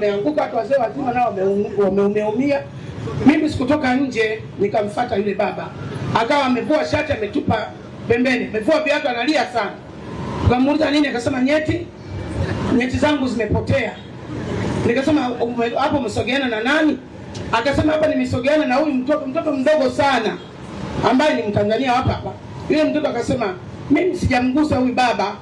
Wameanguka watu wazee wazima nao wameumia. Mimi sikutoka nje, nikamfuata yule baba. Akawa amevua shati ametupa pembeni, amevua viatu analia sana. Nikamuuliza nini, akasema nyeti zangu zimepotea. Nikasema hapo umesogeana na nani? Akasema hapa nimesogeana na huyu mtoto mdogo sana ambaye ni Mtanzania hapa. Yule mtoto akasema mimi sijamgusa huyu baba.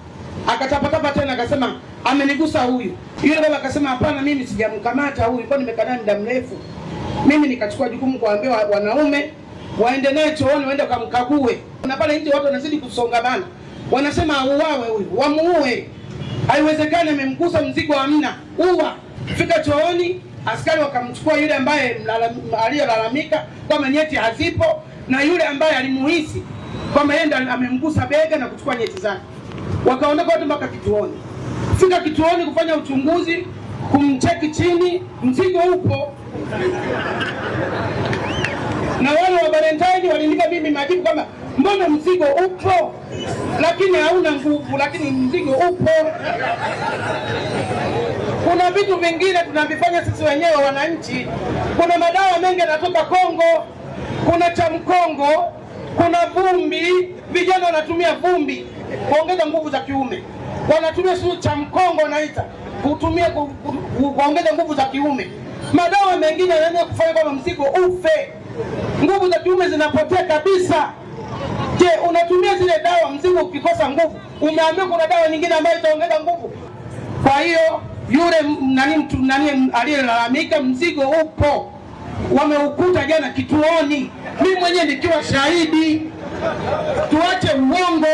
Akatapatapa tena akasema amenigusa huyu. Yule baba akasema hapana, mimi sijamkamata huyu, kwa nimekaa naye muda mrefu. Mimi nikachukua jukumu kuambia wanaume waende naye chooni, waende kumkague. Na pale nje watu wanazidi kusongamana. Wanasema auawe huyu, wamuue. Haiwezekani, amemgusa, mzigo hamna. Uwa. Fika chooni, askari wakamchukua yule ambaye aliyelalamika kama nyeti hazipo, na yule ambaye alimuhisi kama yeye amemgusa bega na kuchukua nyeti zake. Wakaondoka watu mpaka kituoni. Fika kituoni kufanya uchunguzi, kumcheki chini, mzigo upo. Na wale wa Valentine walinipa mimi majibu kama mbona mzigo upo lakini hauna nguvu, lakini mzigo upo. Kuna vitu vingine tunavifanya sisi wenyewe wananchi. Kuna madawa mengi yanatoka Kongo, kuna cha mkongo, kuna vumbi. Vijana wanatumia vumbi kuongeza nguvu za kiume. Wanatumia sio cha mkongo naita kutumia kuongeza nguvu za kiume. Madawa mengine yanaweza kufanya kama mzigo ufe. Nguvu za kiume zinapotea kabisa. Je, unatumia zile dawa, mzigo ukikosa nguvu, umeambiwa kuna dawa nyingine ambayo itaongeza nguvu? Kwa hiyo yule nani aliyelalamika, mzigo upo. Wameukuta jana kituoni. Mimi mwenyewe nikiwa shahidi. Tuache uongo.